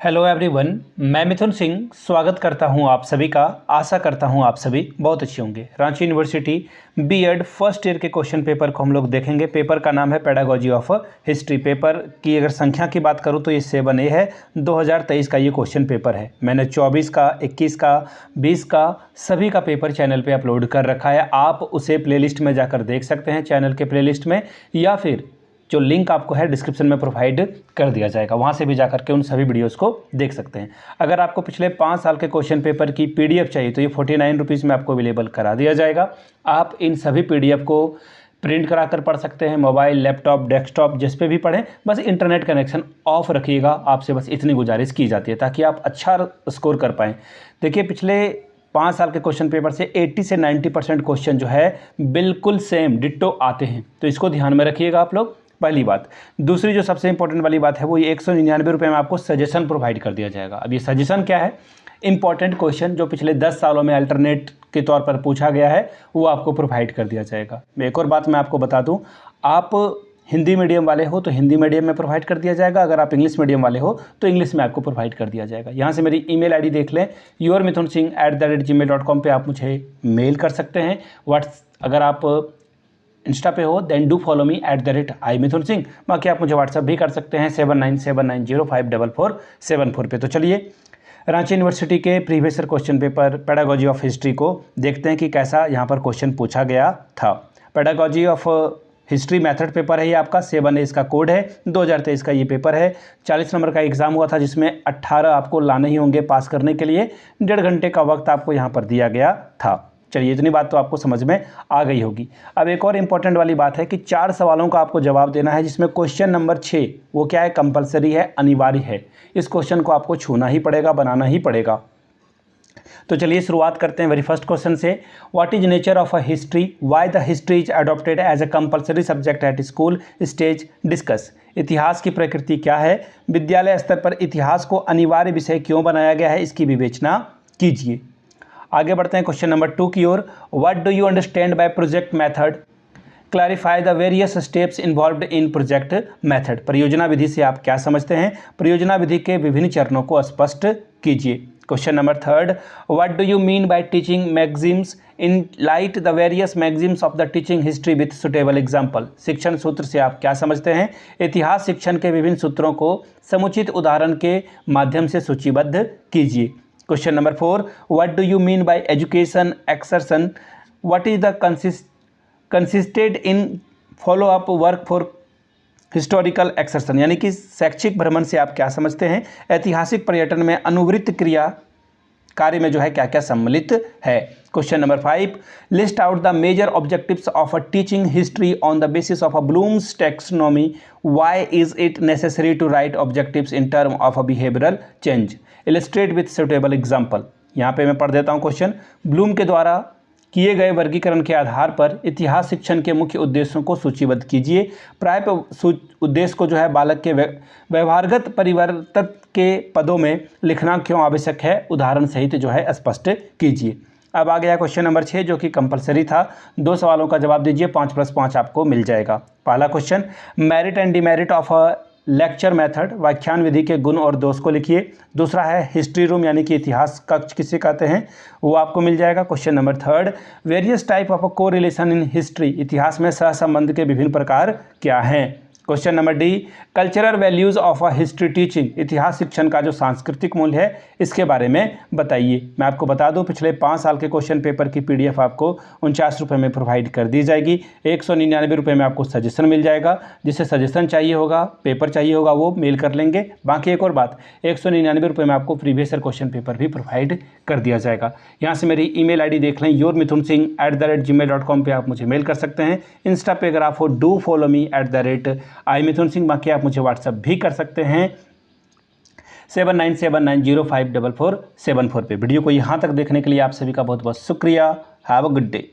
Hello everyone, मैं मिथुन सिंह स्वागत करता हूं आप सभी का। आशा करता हूं आप सभी बहुत अच्छे होंगे। Ranchi university B Ed first year के क्वेश्चन पेपर को हम लोग देखेंगे। पेपर का नाम है पेडागोजी ऑफ हिस्ट्री। पेपर की अगर संख्या की बात करूं तो ये 7A है। 2023 का ये क्वेश्चन पेपर है। मैंने 24 का, 21 का, 20 का सभी का पेपर चैनल पे अपलोड कर रखा है। आप उसे प्लेलिस्ट में जाकर देख सकते हैं, चैनल के प्लेलिस्ट में, या फिर जो लिंक आपको है डिस्क्रिप्शन में प्रोवाइड कर दिया जाएगा, वहाँ से भी जाकर के उन सभी वीडियोस को देख सकते हैं। अगर आपको पिछले 5 साल के क्वेश्चन पेपर की पीडीएफ चाहिए तो ये 49 रुपीज़ में आपको अवेलेबल करा दिया जाएगा। आप इन सभी पीडीएफ को प्रिंट करा कर पढ़ सकते हैं, मोबाइल, लैपटॉप, डेस्कटॉप, जिस पे भी पढ़ें, बस इंटरनेट कनेक्शन ऑफ रखिएगा। आपसे बस इतनी गुजारिश की जाती है ताकि आप अच्छा स्कोर कर पाएँ। देखिए, पिछले 5 साल के क्वेश्चन पेपर से 80 से 90% क्वेश्चन जो है बिल्कुल सेम डिट्टो आते हैं, तो इसको ध्यान में रखिएगा आप लोग। पहली बात। दूसरी जो सबसे इंपॉर्टेंट वाली बात है वो ये 199 रुपये में आपको सजेशन प्रोवाइड कर दिया जाएगा। अब ये सजेशन क्या है? इंपॉर्टेंट क्वेश्चन जो पिछले 10 सालों में अल्टरनेट के तौर पर पूछा गया है वो आपको प्रोवाइड कर दिया जाएगा। एक और बात मैं आपको बता दूं, आप हिंदी मीडियम वाले हो तो हिंदी मीडियम में प्रोवाइड कर दिया जाएगा। अगर आप इंग्लिश मीडियम वाले हो तो इंग्लिश में आपको प्रोवाइड कर दिया जाएगा। यहाँ से मेरी ईमेल आईडी देख लें, yourmithunsingh@gmail.com पे आप मुझे मेल कर सकते हैं। अगर आप इंस्टा पे हो then do follow me @iMithunSingh। बाकी आप मुझे व्हाट्सअप भी कर सकते हैं 7979054474 पे। तो चलिए, रांची यूनिवर्सिटी के previous year question paper pedagogy of history को देखते हैं कि कैसा यहाँ पर क्वेश्चन पूछा गया था। Pedagogy of history method paper है ये आपका, 7A इसका कोड है। 2023 का ये पेपर है। 40 नंबर का एग्जाम हुआ था जिसमें 18 आपको लाने ही होंगे पास करने के लिए। 1.5 घंटे का वक्त आपको यहाँ पर दिया गया था। चलिए, इतनी बात तो आपको समझ में आ गई होगी। अब एक और इम्पॉर्टेंट वाली बात है कि 4 सवालों का आपको जवाब देना है, जिसमें क्वेश्चन नंबर 6 वो क्या है, कंपलसरी है, अनिवार्य है। इस क्वेश्चन को आपको छूना ही पड़ेगा, बनाना ही पड़ेगा। तो चलिए शुरुआत करते हैं वेरी फर्स्ट क्वेश्चन से। What is nature of a history, why the history is adopted as a compulsory subject at school stage, discuss. इतिहास की प्रकृति क्या है, विद्यालय स्तर पर इतिहास को अनिवार्य विषय क्यों बनाया गया है, इसकी विवेचना कीजिए। आगे बढ़ते हैं क्वेश्चन नंबर 2 की ओर। What do you understand by project method, clarify the various steps involved in project method. परियोजना विधि से आप क्या समझते हैं, परियोजना विधि के विभिन्न चरणों को स्पष्ट कीजिए। Question number 3, what do you mean by teaching maxims, in light the various maxims of the teaching history with suitable example. शिक्षण सूत्र से आप क्या समझते हैं, इतिहास शिक्षण के विभिन्न सूत्रों को समुचित उदाहरण के माध्यम से सूचीबद्ध कीजिए। Question number 4, what do you mean bye education exertion, what is the consisted in follow up work for historical exertion. यानी कि शैक्षिक भ्रमण से आप क्या समझते हैं, ऐतिहासिक पर्यटन में अनुवृत्त क्रिया कार्य में जो है क्या क्या सम्मिलित है। Question number 5, list out the major objectives of a teaching history on the basis of a Bloom's taxonomy, why is it necessary to write objectives in term of a behavioural change, illustrate with suitable example. यहाँ पे मैं पढ़ देता हूँ question. Bloom के द्वारा किए गए वर्गीकरण के आधार पर इतिहास शिक्षण के मुख्य उद्देश्यों को सूचीबद्ध कीजिए। प्राय उद्देश्य को जो है बालक के व्यवहारगत परिवर्तन के पदों में लिखना क्यों आवश्यक है, उदाहरण सहित जो है स्पष्ट कीजिए। अब आ गया क्वेश्चन नंबर 6 जो कि कंपलसरी था। 2 सवालों का जवाब दीजिए, 5+5 आपको मिल जाएगा। पहला question, merit and demerit of a lecture method, व्याख्यान विधि के गुण और दोष को लिखिए। दूसरा है हिस्ट्री रूम यानी कि इतिहास कक्ष किसे कहते हैं, वो आपको मिल जाएगा। Question number 3, various type of को रिलेशन इन हिस्ट्री, इतिहास में सहसंबंध के विभिन्न प्रकार क्या हैं। Question number D, cultural values of a history teaching, इतिहास शिक्षण का जो सांस्कृतिक मूल्य है इसके बारे में बताइए। मैं आपको बता दूं, पिछले 5 साल के क्वेश्चन पेपर की पीडीएफ आपको 49 रुपये में प्रोवाइड कर दी जाएगी। 199 रुपये में आपको सजेशन मिल जाएगा। जिसे सजेशन चाहिए होगा, पेपर चाहिए होगा, वो मेल कर लेंगे। बाकी एक और बात, 199 रुपये में आपको प्रीवियस ईयर क्वेश्चन पेपर भी प्रोवाइड कर दिया जाएगा। यहाँ से मेरी ईमेल आईडी देख लें, yourmithunSingh@gmail.com पे आप मुझे मेल कर सकते हैं। इंस्टा पे अगर आप हो डू फॉलो मी @iMithunSingh। बाकी आप मुझे व्हाट्सअप भी कर सकते हैं 7979054474 पे। वीडियो को यहाँ तक देखने के लिए आप सभी का बहुत बहुत शुक्रिया। Have a good day.